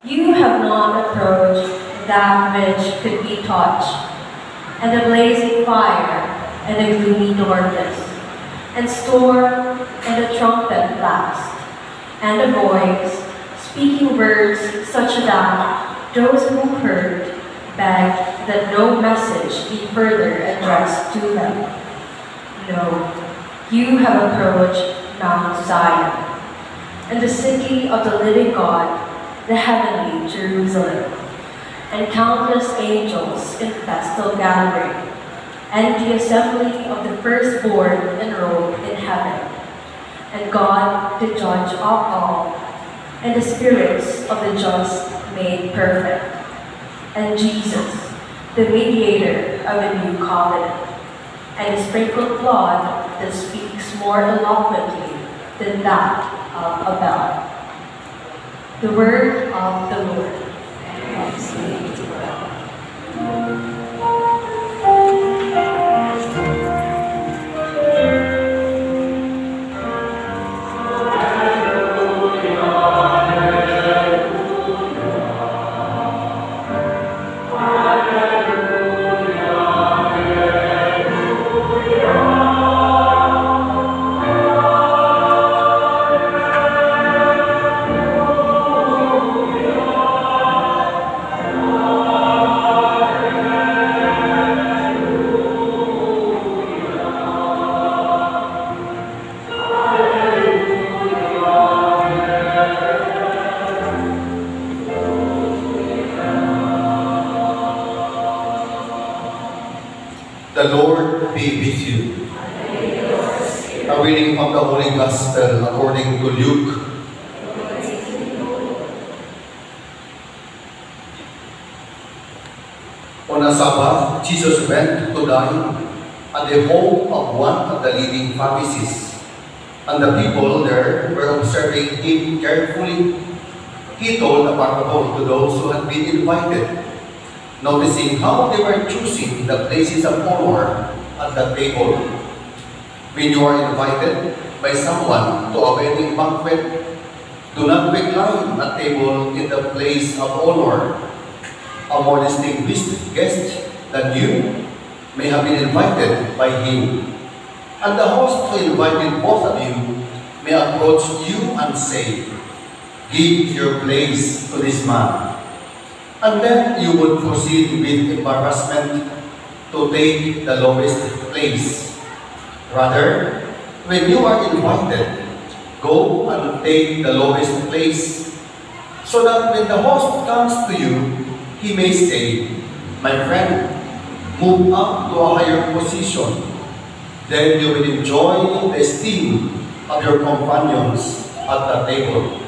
You have not approached that which could be touched, and the blazing fire, and the gloomy darkness, and storm, and the trumpet blast, and a voice speaking words such that those who heard begged that no message be further addressed to them. No, you have approached Mount Zion, and the city of the living God, the heavenly Jerusalem, and countless angels in festal gathering, and the assembly of the firstborn enrolled in heaven, and God, the judge of all, and the spirits of the just made perfect, and Jesus, the mediator of a new covenant, and the sprinkled blood that speaks more eloquently than that of Abel. The word of the Lord. Thanks be to God. The Lord be with you. A reading from the Holy Gospel according to Luke. On a Sabbath, Jesus went to dine at the home of one of the leading Pharisees, and the people there were observing him carefully. He told a parable to those who had been invited, noticing how they were choosing the places of honor at the table. When you are invited by someone to a wedding banquet, do not recline at table in the place of honor. A more distinguished guest than you may have been invited by him. And the host who invited both of you may approach you and say, "Give your place to this man." And then you would proceed with embarrassment to take the lowest place. Rather, when you are invited, go and take the lowest place, so that when the host comes to you, he may say, "My friend, move up to a higher position." Then you will enjoy the esteem of your companions at the table.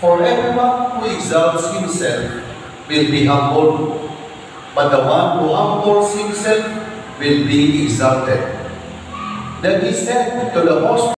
For everyone who exalts himself will be humbled, but the one who humbles himself will be exalted. Then he said to the host,